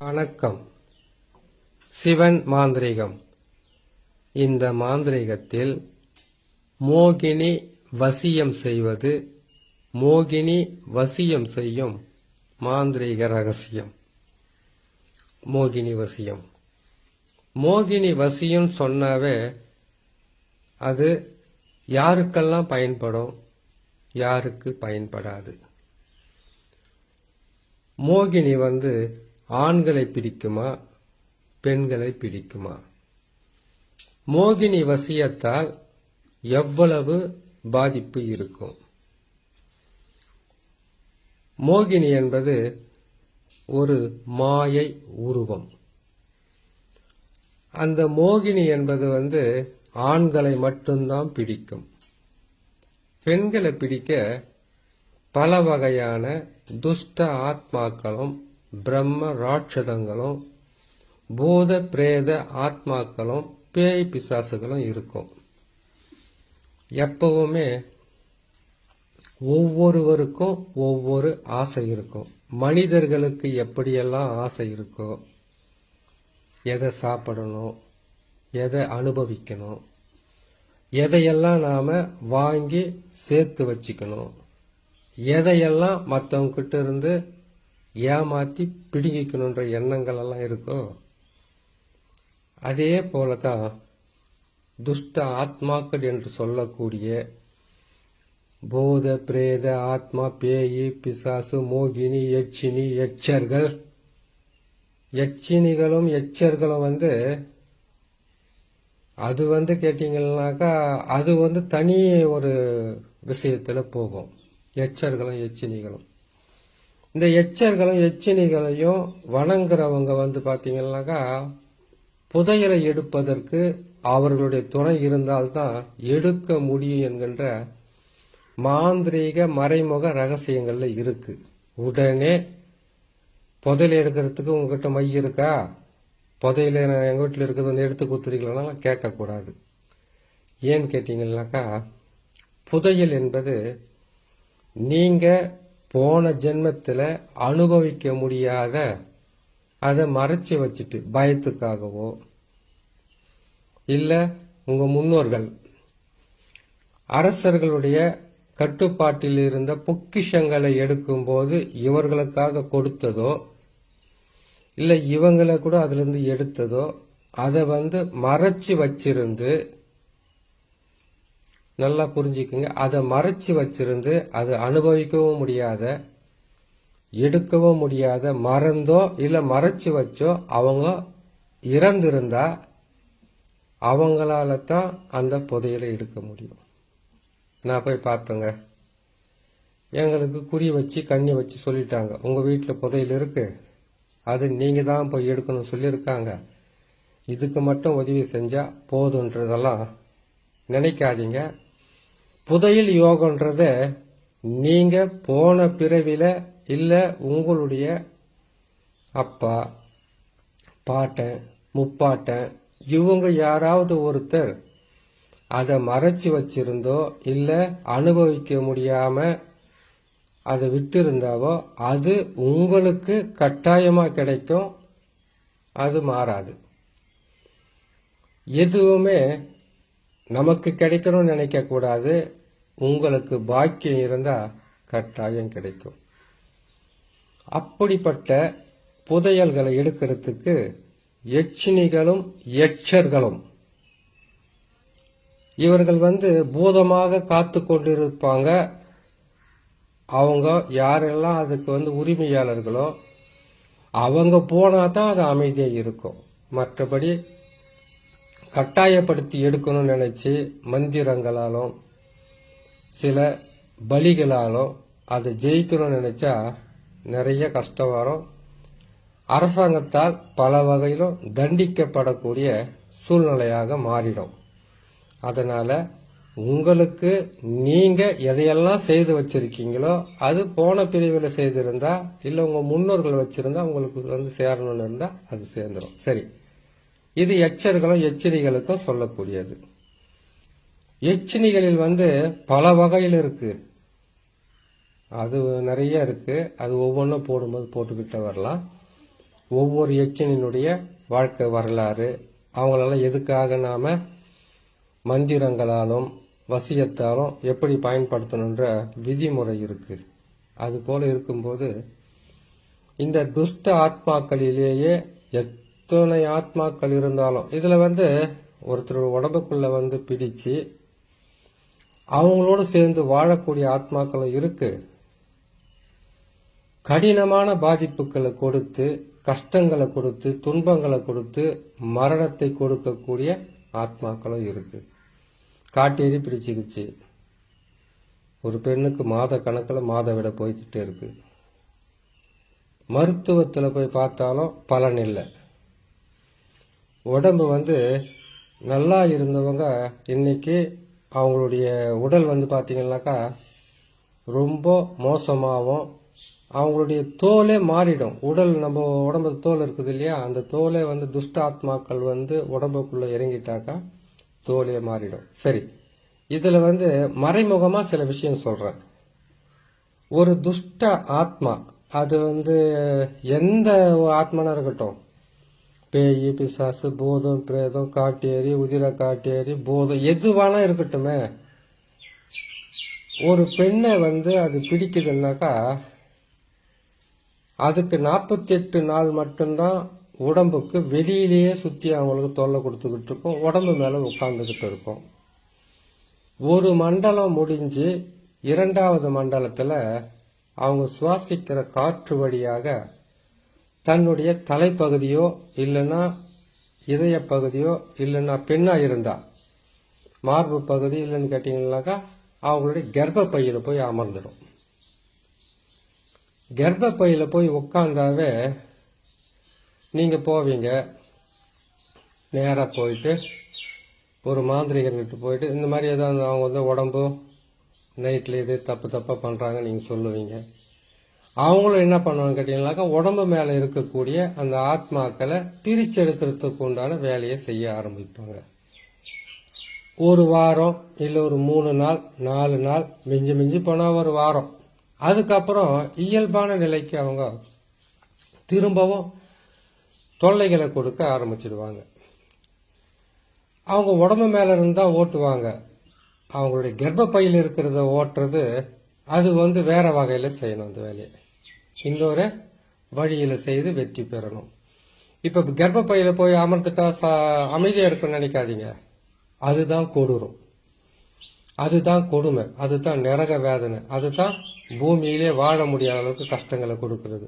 வணக்கம். சிவன் மாந்திரீகம். இந்த மாந்திரீகத்தில் மோகினி வசியம் செய்வது, மோகினி வசியம் செய்யும் மாந்திரீக ரகசியம். மோகினி வசியம். மோகினி வசியம் சொன்னாவே அது யாருக்கெல்லாம் பயன்படும், யாருக்கு பயன்படாது. மோகினி ஆண்களை பிடிக்குமா, பெண்களை பிடிக்குமா? மோகினி வசியத்தால் எவ்வளவு பாதிப்பு இருக்கும்? மோகினி என்பது ஒரு மாயை உருவம். அந்த மோகினி என்பது ஆண்களை மட்டும்தான் பிடிக்கும். பெண்களை பிடிக்க பல வகையான துஷ்ட ஆத்மாக்களும் பிரம்ம ராட்சதங்களும் பூத பிரேத ஆத்மாக்களும் பேய் பிசாசுகளும் இருக்கும். எப்பவுமே ஒவ்வொருவருக்கும் ஒவ்வொரு ஆசை இருக்கும். மனிதர்களுக்கு எப்படியெல்லாம் ஆசை இருக்கோ, எதை சாப்பிடணும், எதை அனுபவிக்கணும், எதையெல்லாம் நாம வாங்கி சேர்த்து வச்சுக்கணும், எதையெல்லாம் மற்றவங்க கிட்ட இருந்து ஏமாத்தி பிடுங்கிக்கணுன்ற எண்ணங்கள் எல்லாம் இருக்கோ, அதே போலதான் துஷ்ட ஆத்மாக்கள் என்று சொல்லக்கூடிய பூத பிரேத ஆத்மா, பேயி பிசாசு, மோகினி, யட்சினி, எச்சர்கள். யட்சினிகளும் எச்சர்களும் அது கேட்டீங்கன்னாக்கா அது தனி ஒரு விஷயத்துல போகும். எச்சர்களும் எச்சினிகளும், இந்த எச்சர்களும் எச்சினிகளையும் வணங்குறவங்க பாத்தீங்கன்னாக்கா புதையலை எடுப்பதற்கு அவர்களுடைய துணை இருந்தால்தான் எடுக்க முடியும் என்கின்ற மாந்திரீக மறைமுக ரகசியங்கள்ல இருக்கு. உடனே புதையலை எடுக்கிறதுக்கு உங்ககிட்ட மை இருக்கா, புதையல எங்க வீட்டில் இருக்கிறது எடுத்து கொடுத்துருக்கீங்களா கேட்கக்கூடாது. ஏன்னு கேட்டீங்கன்னாக்கா புதையல் என்பது நீங்க போன ஜென்மத்துல அனுபவிக்க முடியாத அதை மறைச்சு வச்சுட்டு பயத்துக்காகவோ, இல்ல உங்க முன்னோர்கள் அரசர்களுடைய கட்டுப்பாட்டில் இருந்த பொக்கிஷங்களை எடுக்கும்போது இவர்களுக்காக கொடுத்ததோ, இல்ல இவங்களை கூட அதுல இருந்து எடுத்ததோ, அதை மறைச்சு வச்சிருந்து, நல்லா புரிஞ்சுக்குங்க, அதை மறைச்சு வச்சிருந்து அது அனுபவிக்கவும் முடியாத, எடுக்கவும் முடியாத, மறந்தோ இல்ல மறைச்சு வச்சோ அவங்க இறந்திருந்தா அவங்களால தான் அந்த புதையலை எடுக்க முடியும். நான் போய் பார்த்தேங்க, எங்களுக்கு குறி வச்சு கண்ணி வச்சு சொல்லிட்டாங்க, உங்க வீட்டில் புதையல் இருக்கு, அது நீங்க தான் போய் எடுக்கணும்னு சொல்லியிருக்காங்க, இதுக்கு மட்டும் உதவி செஞ்சா போதுன்றதெல்லாம் நினைக்காதீங்க. புதையல் யோகன்றத நீங்க போன பிறவில இல்ல உங்களுடைய அப்பா, பாட்டன், முப்பாட்டன் இவங்க யாராவது ஒருத்தர் அதை மறைச்சு வச்சிருந்தோ இல்ல அனுபவிக்க முடியாம அதை விட்டு இருந்தாவோ அது உங்களுக்கு கட்டாயமா கிடைக்கும். அது மாறாது. எதுவுமே நமக்கு கிடைக்கணும்னு நினைக்க கூடாது. உங்களுக்கு பாக்கியம் இருந்தா கட்டாயம் கிடைக்கும். அப்படிப்பட்ட புதையல்களை எடுக்கிறதுக்கு யட்சினிகளும் எச்சர்களும் இவர்கள் பூதமாக காத்து கொண்டிருப்பாங்க. அவங்க யாரெல்லாம் அதுக்கு உரிமையாளர்களோ அவங்க போனா தான் அது அமைதியா இருக்கும். மற்றபடி கட்டாயப்படுத்தி எடுக்கணும்னு நினைச்சு மந்திரங்களாலும் சில பலிகளாலும் அதை ஜெயிக்கணும்னு நினைச்சா நிறைய கஷ்டம் வரும். அரசாங்கத்தால் பல வகையிலும் தண்டிக்கப்படக்கூடிய சூழ்நிலையாக மாறிடும். அதனால உங்களுக்கு நீங்க எதையெல்லாம் செய்து வச்சிருக்கீங்களோ அது போன பிரிவில் செய்திருந்தா இல்ல உங்க முன்னோர்கள் வச்சிருந்தா உங்களுக்கு சேரணும்னு இருந்தா அது சேர்ந்துடும். சரி, இது எச்சர்களும் எச்சரிகளுக்கும் சொல்லக்கூடியது. எச்சினிகளில் பல வகையில் இருக்கு. அது நிறைய இருக்கு. அது ஒவ்வொன்றும் போடும்போது போட்டுக்கிட்ட வரலாம். ஒவ்வொரு எச்சனினுடைய வாழ்க்கை வரலாறு, அவங்களெல்லாம் எதுக்காக நாம மந்திரங்களாலும் வசியத்தாலும் எப்படி பயன்படுத்தணுன்ற விதிமுறை இருக்கு. அது போல இருக்கும்போது இந்த துஷ்ட ஆத்மாக்களிலேயே எத்தனை ஆத்மாக்கள் இருந்தாலும் இதுல ஒருத்தரோட உடம்புக்குள்ள பிடிச்சு அவங்களோட சேர்ந்து வாழக்கூடிய ஆத்மாக்களும் இருக்கு. கடினமான பாதிப்புகளை கொடுத்து, கஷ்டங்களை கொடுத்து, துன்பங்களை கொடுத்து, மரணத்தை கொடுக்கக்கூடிய ஆத்மாக்களும் இருக்கு. காட்டேறி பிடிச்சிக்கிச்சு, ஒரு பெண்ணுக்கு மாத கணக்கில் மாதவிட போய்கிட்டே இருக்கு. மருத்துவத்தில் போய் பார்த்தாலும் பலன் இல்லை. உடம்பு நல்லா இருந்தவங்க இன்னைக்கு அவங்களுடைய உடல் பார்த்தீங்கன்னாக்கா ரொம்ப மோசமாகவும், அவங்களுடைய தோலே மாறிடும். உடல், நம்ம உடம்பு தோல் இருக்குது இல்லையா, அந்த தோலே துஷ்ட ஆத்மாக்கள் உடம்புக்குள்ள இறங்கிட்டாக்கா தோலே மாறிடும். சரி, இதுல மறைமுகமா சில விஷயம் சொல்றேன். ஒரு துஷ்ட ஆத்மா, அது எந்த ஆத்மனா இருக்கட்டும், பேய், பிசாசு, பூதம், பிரேதம், காட்டேரி, உதிர காட்டேரி, பூதம், எதுவானா இருக்கட்டுமே, ஒரு பெண்ணை அது பிடிக்குதுன்னாக்கா அதுக்கு 48 நாள் மட்டும்தான் உடம்புக்கு வெளியிலேயே சுத்தி அவங்களுக்கு தொல்லை கொடுத்துக்கிட்டு இருக்கும், உடம்பு மேல உட்கார்ந்துகிட்டு இருக்கும். ஒரு மண்டலம் முடிஞ்சு 2வது மண்டலத்துல அவங்க சுவாசிக்கிற காற்று வழியாக தன்னுடைய தலைப்பகுதியோ இல்லைன்னா இதய பகுதியோ இல்லைன்னா பெண்ணா இருந்தா மார்பு பகுதி இல்லைன்னு கேட்டீங்கன்னாக்கா அவங்களுடைய கர்ப்ப பையில போய் அமர்ந்துடும். கர்ப்ப பையில போய் உட்கார்ந்தாவே நீங்க போவீங்க, நேரா போயிட்டு ஒரு மாந்திரிகர்கிட்ட போயிட்டு இந்த மாதிரி ஏதாவது அவங்க உடம்பு நைட்ல இது தப்பா பண்றாங்க நீங்க சொல்லுவீங்க. அவங்களும் என்ன பண்ணுவாங்க கேட்டீங்கன்னாக்கா உடம்பு மேல இருக்கக்கூடிய அந்த ஆத்மாக்களை பிரிச்சு எடுக்கிறதுக்கு உண்டான வேலையை செய்ய ஆரம்பிப்பாங்க. ஒரு வாரம் இல்ல ஒரு 3 நாள் 4 நாள், மிஞ்சி போனா ஒரு வாரம். அதுக்கப்புறம் இயல்பான நிலைக்கு அவங்க திரும்பவும் தொல்லைகளை கொடுக்க ஆரம்பிச்சிடுவாங்க. அவங்க உடம்பு மேல இருந்தா ஓட்டுவாங்க, அவங்களுடைய கர்ப்பப்பையில் இருக்கிறத ஓட்டுறது அது வேற வகையில செய்யணும். அந்த வேலையை இன்னொரு வழியில செய்து வெற்றி பெறணும். இப்ப கர்ப்பப்பையில போய் அமர்ந்துட்டா அமைதியா இருக்குன்னு நினைக்காதீங்க. அதுதான் கொடூரம், அதுதான் கொடுமை, அதுதான் நரக வேதனை, அதுதான் பூமியிலே வாழ முடியாத அளவுக்கு கஷ்டங்களை கொடுக்கறது.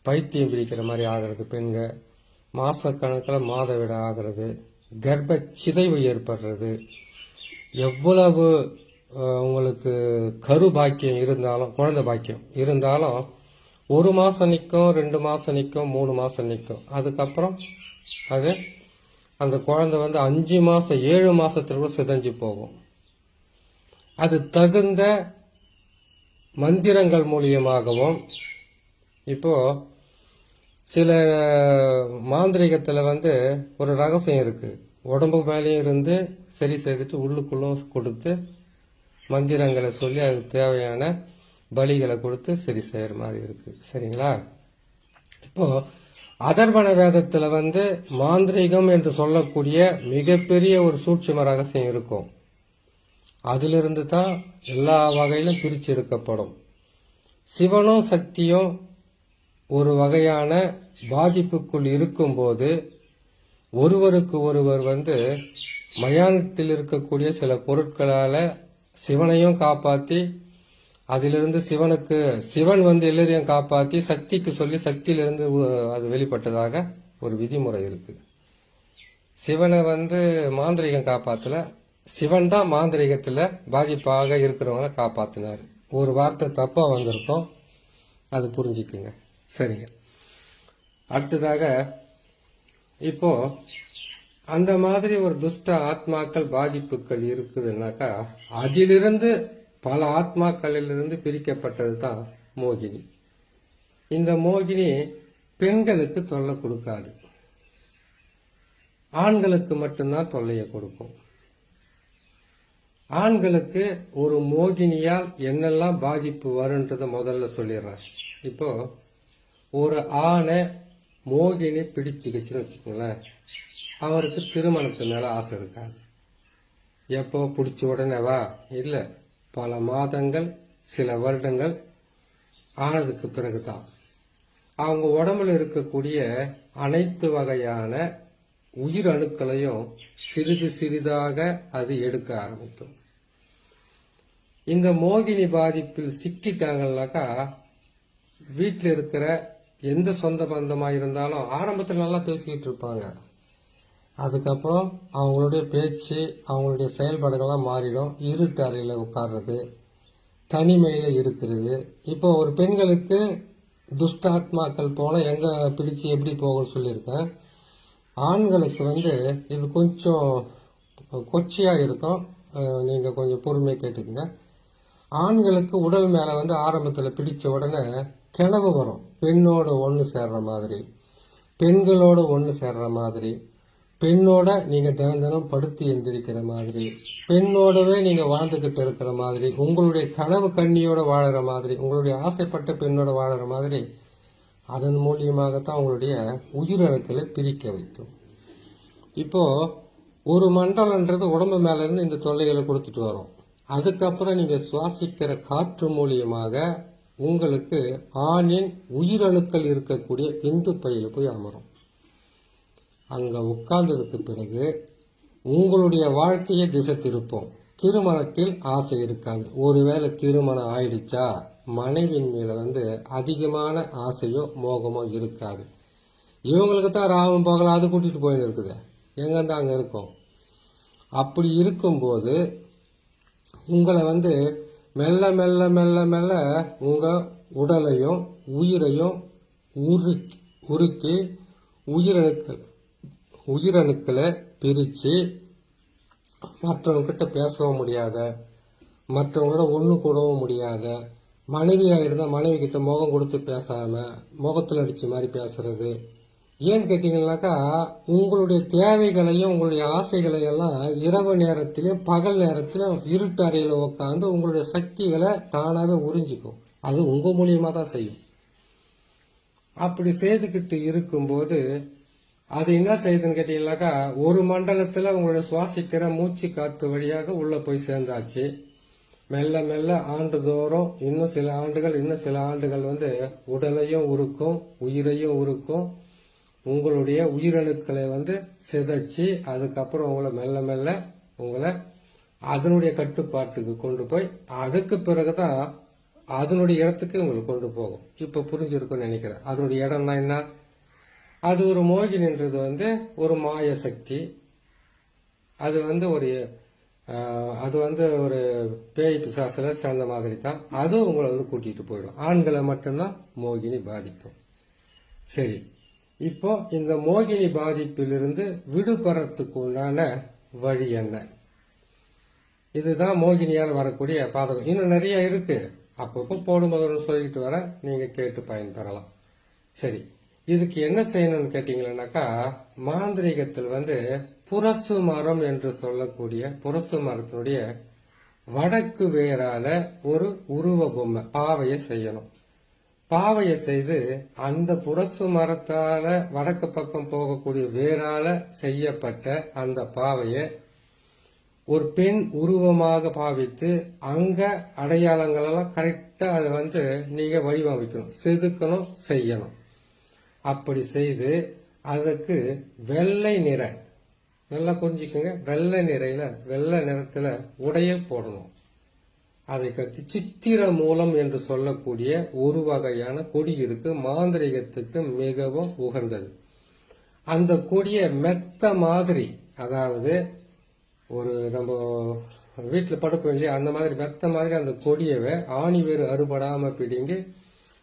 பைத்தியம் பிடிக்கிற மாதிரி ஆகிறது பெண்க, மாசக்கணக்கில் மாதவிட ஆகிறது, கர்ப்ப சிதைவு ஏற்படுறது. எவ்வளவு உங்களுக்கு கரு பாக்கியம் இருந்தாலும், குழந்தை பாக்கியம் இருந்தாலும் 1 மாசம் நிற்கும், 2 மாசம் நிற்கும், 3 மாசம் நிற்கும். அதுக்கப்புறம் அது அந்த குழந்தை 5 மாசம் 7 மாசத்துல சிதைஞ்சு போகும். அது தகுந்த மந்திரங்கள் மூலியமாகவும், இப்போ சில மாந்திரிகத்துல ஒரு ரகசியம் இருக்கு. உடம்பு மேலேயும் இருந்து சரி செய்துட்டு உள்ளுக்குள்ளும் கொடுத்து மந்திரங்களை சொல்லி அதுக்கு தேவையான பலிகளை கொடுத்து சரி செய்யற மாதிரி இருக்கு. சரிங்களா? இப்போ அதர்வண வேதத்துல மாந்திரிகம் என்று சொல்லக்கூடிய மிகப்பெரிய ஒரு சூட்சும ரகசியம் இருக்கும். அதிலிருந்து தான் எல்லா வகையிலும் பிரிச்சு எடுக்கப்படும். சிவனும் சக்தியும் ஒரு வகையான பாதிப்புக்குள் இருக்கும்போது ஒருவருக்கு ஒருவர் மயானத்தில் இருக்கக்கூடிய சில பொருட்களால சிவனையும் காப்பாத்தி, அதிலிருந்து சிவன் எல்லாரையும் காப்பாத்தி சக்திக்கு சொல்லி சக்தியிலிருந்து அது வெளிப்பட்டதாக ஒரு விதிமுறை இருக்கு. சிவனை மாந்திரிகம் காப்பாத்தல, சிவன் தான் மாந்திரிகத்துல பாதிப்பாக இருக்கிறவங்களை காப்பாத்தினார். ஒரு வார்த்தை தப்பா வந்திருக்கோம், அது புரிஞ்சுக்குங்க. சரிங்க. அடுத்ததாக இப்போ அந்த மாதிரி ஒரு துஷ்ட ஆத்மாக்கள் பாதிப்புகள் இருக்குதுன்னாக்கா அதிலிருந்து பல ஆத்மாக்களிலிருந்து பிரிக்கப்பட்டது தான் மோகினி. இந்த மோகினி பெண்களுக்கு தொல்லை கொடுக்காது, ஆண்களுக்கு மட்டும்தான் தொல்லையை கொடுக்கும். ஆண்களுக்கு ஒரு மோகினியால் என்னெல்லாம் பாதிப்பு வரும்ன்றத முதல்ல சொல்லிடுறேன். இப்போ ஒரு ஆணை மோகினி பிடிச்சிக்கிச்சுன்னு வச்சுக்கோங்களேன், அவருக்கு திருமணத்து மேல ஆசை இருக்காது. எப்போ பிடிச்ச உடனே வா இல்லை, பல மாதங்கள் சில வருடங்கள் ஆனதுக்கு பிறகுதான் அவங்க உடம்புல இருக்கக்கூடிய அனைத்து வகையான உயிர் அணுக்களையும் சிறிது சிறிதாக அது எடுக்க ஆரம்பிக்கும். இந்த மோகினி பாதிப்பில் சிக்கிட்டாங்கன்னாக்கா வீட்டில் இருக்கிற எந்த சொந்த பந்தமா இருந்தாலும் ஆரம்பத்தில் நல்லா பேசிக்கிட்டு இருப்பாங்க. அதுக்கப்புறம் அவங்களுடைய பேச்சு, அவங்களுடைய செயல்பாடுகள்லாம் மாறிடும். இருட்டு அறையில் உட்கார்றது, தனிமையில இருக்கிறது. இப்போ ஒரு பெண்களுக்கு துஷ்டாத்மாக்கள் போல எங்க பிடிச்சு எப்படி போகும்னு சொல்லியிருக்கேன். ஆண்களுக்கு இது கொஞ்சம் கொச்சியா இருக்கும். நீங்க கொஞ்சம் பொறுமையை கேட்டுக்கங்க. ஆண்களுக்கு உடல் மேல ஆரம்பத்துல பிடிச்ச உடனே கிளவு வரும். பெண்ணோட ஒன்று சேர்ற மாதிரி, பெண்களோட ஒன்று சேர்ற மாதிரி, பெண்ணோட நீங்க தினம் தினம் படுத்து எந்திரிக்கிற மாதிரி, பெண்ணோடவே நீங்க வாழ்ந்துகிட்டு இருக்கிற மாதிரி, உங்களுடைய கனவு கண்ணியோட வாழற மாதிரி, உங்களுடைய ஆசைப்பட்ட பெண்ணோட வாழற மாதிரி, அதன் மூலியமாகத்தான் உங்களுடைய உயிரிழக்களை பிரிக்க வைக்கும். இப்போ ஒரு மண்டலன்றது உடம்பு மேல இருந்து இந்த தொல்லைகளை கொடுத்துட்டு வரும். அதுக்கப்புறம் நீங்க சுவாசிக்கிற காற்று மூலியமாக உங்களுக்கு ஆணின் உயிரணுக்கள் இருக்கக்கூடிய விந்து பையில போய் அமரும். அங்க உட்கார்ந்ததுக்கு பிறகு உங்களுடைய வாழ்க்கையை திசை திருப்போம். திருமணத்தில் ஆசை இருக்காது. ஒருவேளை திருமணம் ஆயிடுச்சா மனைவின் மேல அதிகமான ஆசையோ மோகமோ இருக்காது. இவங்களுக்கு தான் ராமம் போகலாம், அது கூட்டிட்டு போயின்னு இருக்குது, எங்க அங்க இருக்கும். அப்படி இருக்கும்போது உங்களை மெல்ல மெல்ல மெல்ல மெல்ல உங்க உடலையும் உயிரையும் உருக்கி உயிரணுக்களை பிரிச்சு மற்றவங்க கிட்ட பேசவும் முடியாத, மற்றவங்களோட ஒண்ணு கூடவும் முடியாத, மனைவியா இருந்தா மனைவி கிட்ட முகம் கொடுத்து பேசாம முகத்துல அடிச்ச மாதிரி பேசுறது. ஏன்னு கேட்டீங்கன்னாக்கா உங்களுடைய தேவைகளையும் உங்களுடைய ஆசைகளையும் எல்லாம் இரவு நேரத்திலும் பகல் நேரத்திலும் இருட்டு அறையில உட்காந்து உங்களுடைய சக்திகளை தானாவே உறிஞ்சிக்கும். அது உங்க மூலியமா தான் செய்யும். அப்படி செய்துக்கிட்டு இருக்கும்போது அது என்ன செய்யுதுன்னு கேட்டீங்கன்னாக்கா ஒரு மண்டலத்துல உங்களுடைய சுவாசிக்கிற மூச்சு காத்து வழியாக உள்ள போய் சேர்ந்தாச்சு. மெல்ல மெல்ல ஆண்டுதோறும் இன்னும் சில ஆண்டுகள் உடலையும் உருக்கும், உயிரையும் உருக்கும். உங்களுடைய உயிரணுக்களை சிதைச்சு அதுக்கப்புறம் உங்களை மெல்ல மெல்ல உங்களை அதனுடைய கட்டுப்பாட்டுக்கு கொண்டு போய் அதுக்கு பிறகுதான் அதனுடைய இடத்துக்கு உங்களுக்கு கொண்டு போகும். இப்ப புரிஞ்சிருக்கும்னு நினைக்கிறேன். அதனுடைய இடம்னா என்ன? அது ஒரு மோகினின்றது ஒரு மாய சக்தி. அது ஒரு பேய் பிசாசுல சேர்ந்த மாதிரி தான். அது உங்களை கூட்டிட்டு போயிடும். ஆண்களை மட்டும்தான் மோகினி பாதிக்கும். சரி, இப்போ இந்த மோகினி பாதிப்பிலிருந்து விடுபடுறதுக்கு உண்டான வழி என்ன? இதுதான் மோகினியால் வரக்கூடிய பாதகம். இன்னும் நிறைய இருக்கு, அப்பப்போ போடும்போது சொல்லிட்டு வர, நீங்க கேட்டு பயன்பெறலாம். சரி, இதுக்கு என்ன செய்யணும்னு கேட்டீங்கன்னாக்கா மாந்திரீகத்தில் புரசு மரம் என்று சொல்லக்கூடிய புரசு மரத்தினுடைய வடக்கு வேரால ஒரு உருவ பொம்மை பாவையை செய்யணும். பாவையை செய்து அந்த புரசு மரத்தால வடக்கு பக்கம் போகக்கூடிய வேரால செய்யப்பட்ட அந்த பாவையை ஒரு பெண் உருவமாக பாவித்து அங்க அடையாளங்கள் எல்லாம் கரெக்டா அதை நீங்க வடிவமைக்கணும், செதுக்கணும், செய்யணும். அப்படி செய்து அதுக்கு வெள்ளை நிற, நல்லா புரிஞ்சுக்கோங்க, வெள்ளை நிறத்துல உடைய போடணும். அதை கட்டி சித்திர மூலம் என்று சொல்லக்கூடிய ஒரு வகையான கொடி இருக்கு, மாந்திரிகத்துக்கு மிகவும் உகந்தது. அந்த கொடிய மெத்த மாதிரி, அதாவது ஒரு நம்ம வீட்டுல படுப்போம் இல்லையா, அந்த மாதிரி மெத்த மாதிரி அந்த கொடியவை ஆணி வேறு அறுபடாம பிடிங்கி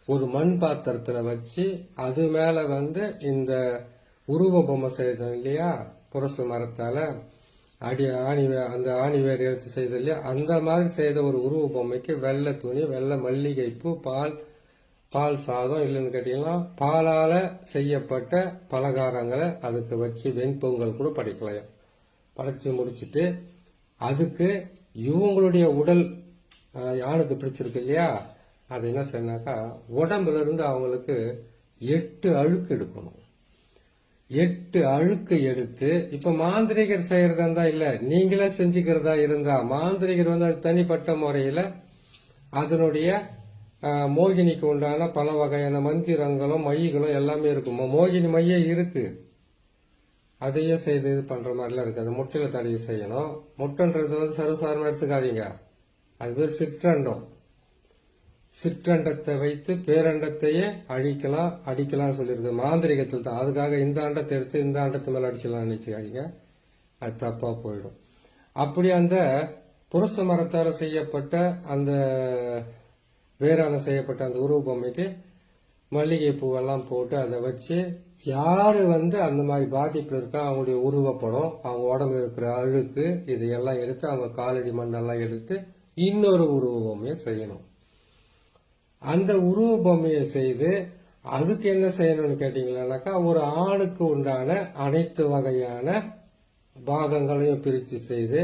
ஒரு மண் பாத்திரத்துல வச்சு அது மேல இந்த உருவ பொம்மை செய்தோம் இல்லையா புரசு மரத்தால அந்த ஆணி வேறு எடுத்து செய்தோம் இல்லையா, அந்த மாதிரி செய்த ஒரு உருவ பொம்மைக்கு வெள்ளை துணி, வெள்ளை மல்லிகைப்பூ, பால் சாதம், இல்லைன்னு கேட்டீங்கன்னா பாலால செய்யப்பட்ட பலகாரங்களை அதுக்கு வச்சு வெண்பொங்கல் கூட படைக்கலாம். படைச்சு முடிச்சுட்டு அதுக்கு இவங்களுடைய உடல் யாருக்கு பிடிச்சிருக்கு இல்லையா, அது என்ன செய்யணாக்கா உடம்புல இருந்து அவங்களுக்கு 8 அழுக்கு எடுக்கணும். 8 அழுக்கு எடுத்து, இப்ப மாந்திரிகர் செய்யறதா இருந்தா இல்ல, நீங்களே செஞ்சுக்கிறதா இருந்தா, மாந்திரிகர் வந்து அது தனிப்பட்ட முறையில அதனுடைய மோகினிக்கு உண்டான பல வகையான மந்திரங்களும் மையங்களும் எல்லாமே இருக்கும். மோகினி மைய இருக்கு, அதையே செய்து இது பண்ற மாதிரிலாம் இருக்கு. அது முட்டையில தடவி செய்யணும். முட்டைன்றது வந்து சர்வசாதாரணமா எடுத்துக்காதீங்க, அது பேர் சிற்றண்டம். சிற்றண்டத்தை வைத்து பேரண்டத்தையே அடிக்கலாம்னு சொல்லியிருக்கு மாந்திரிகத்தில் தான். அதுக்காக இந்த அண்டத்தை எடுத்து இந்த அண்டத்து மேல அடிச்சலாம் நினைச்சுக்காதீங்க, அது தப்பா போயிடும். அப்படி அந்த புருஷ மரத்தால செய்யப்பட்ட அந்த வேறால செய்யப்பட்ட அந்த உருவ பொம்மைக்கு மல்லிகை பூவெல்லாம் போட்டு அதை வச்சு யாரு வந்து அந்த மாதிரி பாதிப்பு இருக்கா அவங்களுடைய உருவப்படம், அவங்க உடம்புல இருக்கிற அழுக்கு இதையெல்லாம் எடுத்து அவங்க காலடி மண்ணெல்லாம் எடுத்து இன்னொரு உருவ பொம்மையை செய்யணும். அந்த உருவ பொம்மையை செய்து அதுக்கு என்ன செய்யணும்னு கேட்டீங்கன்னாக்கா, ஒரு ஆணுக்கு உண்டான அனைத்து வகையான பாகங்களையும் பிரித்து செய்து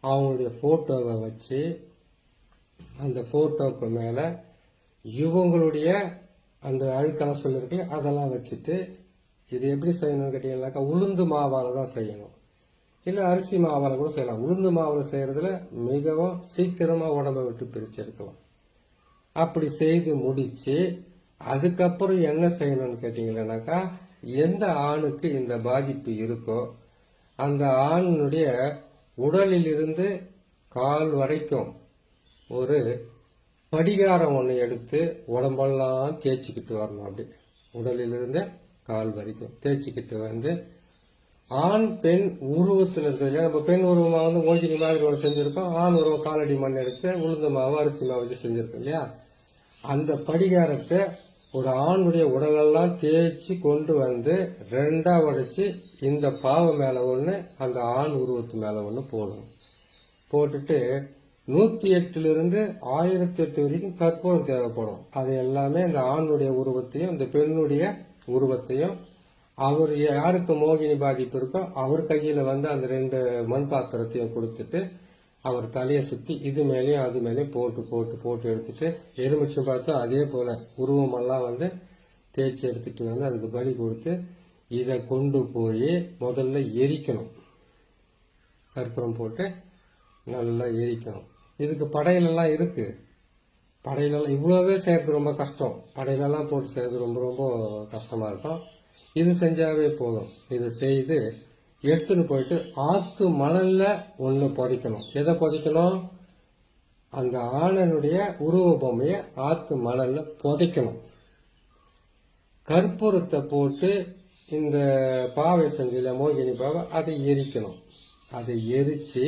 அவங்களுடைய போட்டோவை வச்சு அந்த போட்டோக்கு மேல இவங்களுடைய அந்த அழுக்கெல்லாம் சொல்லிருக்கு அதெல்லாம் வச்சுட்டு, இது எப்படி செய்யணும்னு கேட்டீங்கன்னாக்கா உளுந்து மாவால தான் செய்யணும், இல்லை அரிசி மாவால கூட செய்யலாம். உளுந்து மாவுல செய்யறதுல மிகவும் சீக்கிரமா உடம்பை விட்டு பிரிச்சு எடுக்கலாம். அப்படி செய்து முடிச்சு அதுக்கப்புறம் என்ன செய்யணும்னு கேட்டீங்கன்னாக்கா, எந்த ஆணுக்கு இந்த பாதிப்பு இருக்கோ அந்த ஆணுடைய உடலில் இருந்து கால் வரைக்கும் ஒரு படிகாரம் ஒன்று எடுத்து உடம்பெல்லாம் தேய்ச்சிக்கிட்டு வரணும். அப்படி உடலிலிருந்து கால் வரைக்கும் தேய்ச்சிக்கிட்டு வந்து ஆண் பெண் உருவத்தில் இருக்கிறது, நம்ம பெண் உருவமாக வந்து மோகினி மாதிரி ஒரு செஞ்சிருக்கோம், ஆண் உருவம் காலடி மண் எடுத்து உளுந்து மாவு அரிசி மாவு வச்சு செஞ்சிருக்கோம் இல்லையா, அந்த படிகாரத்தை ஒரு ஆணுடைய உடலெல்லாம் தேய்ச்சி கொண்டு வந்து 2ஆ உடைச்சு இந்த பாவை மேல ஒண்ணு அந்த ஆண் உருவத்து மேல ஒண்ணு போடணும். போட்டுட்டு 108 1008 வரைக்கும் கற்பூரம் தேவைப்படும். அது எல்லாமே இந்த ஆணுடைய உருவத்தையும் இந்த பெண்ணுடைய உருவத்தையும் அவர் யாருக்கு மோகினி பாதிப்பு இருக்கோ அவர் கையில வந்து அந்த 2 மண் பாத்திரத்தையும் கொடுத்துட்டு அவர் தலையை சுத்தி இது மேலேயும் அது மேலேயும் போட்டு போட்டு போட்டு எடுத்துட்டு எலுமிச்சம் பார்த்தா அதே போல உருவமெல்லாம் வந்து தேய்ச்சி எடுத்துட்டு வந்து அதுக்கு பலி கொடுத்து இதை கொண்டு போய் முதல்ல எரிக்கணும். கற்பூரம் போட்டு நல்லா எரிக்கணும். இதுக்கு படையிலெல்லாம் இருக்கு. படையிலெல்லாம் இவ்வளவே செய்யறது ரொம்ப கஷ்டம். படையிலெல்லாம் போட்டு செய்யறது ரொம்ப ரொம்ப கஷ்டமா இருக்கும். இது செஞ்சாவே போதும். இது செய்து எடுத்துன்னு போயிட்டு ஆத்து மணல்ல ஒண்ணு புதைக்கணும். எதை புதைக்கணும்? அந்த ஆணனுடைய உருவ பொம்மைய ஆத்து மணல்ல புதைக்கணும். கற்பூரத்தை போட்டு இந்த பாவை செஞ்சில மோகினி பாவை அதை எரிக்கணும். அதை எரிச்சு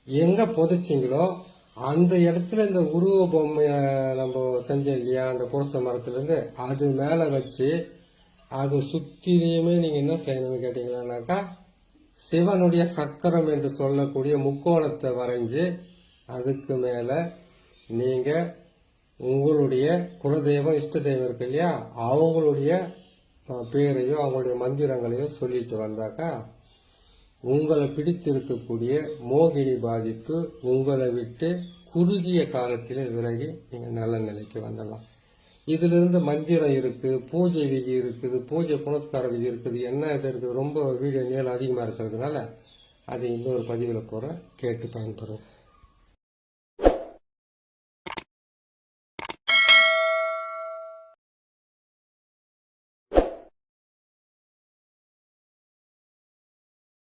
எங்க புதைச்சிங்களோ அந்த இடத்துல இந்த உருவ பொம்மைய நம்ம செஞ்சோம் இல்லையா, அந்த புருஷ மரத்துல இருந்து அது மேல வச்சு அது சுத்திலையுமே நீங்க என்ன செய்யணும்னு கேட்டீங்கன்னாக்கா, சிவனுடைய சக்கரம் என்று சொல்லக்கூடிய முக்கோணத்தை வரைஞ்சு அதுக்கு மேல நீங்க உங்களுடைய குலதெய்வம் இஷ்ட தெய்வம் இருக்கு இல்லையா, அவங்களுடைய பேரையோ அவங்களுடைய மந்திரங்களையோ சொல்லிட்டு வந்தாக்கா உங்களை பிடித்திருக்கக்கூடிய மோகினி பாதிப்பு உங்களை விட்டு குறுகிய காலத்திலே விலகி நீங்க நல்ல நிலைக்கு வந்துடலாம். இதுல இருந்து மந்திரம் இருக்கு, பூஜை விதி இருக்குது, பூஜை புனஸ்கார விதி இருக்குது, என்ன இது இருக்குது. ரொம்ப வீடியோ நீளம் அதிகமா இருக்கிறதுனால அதை இன்னொரு பதிவில் போற கேட்டு பயன்பெறும்.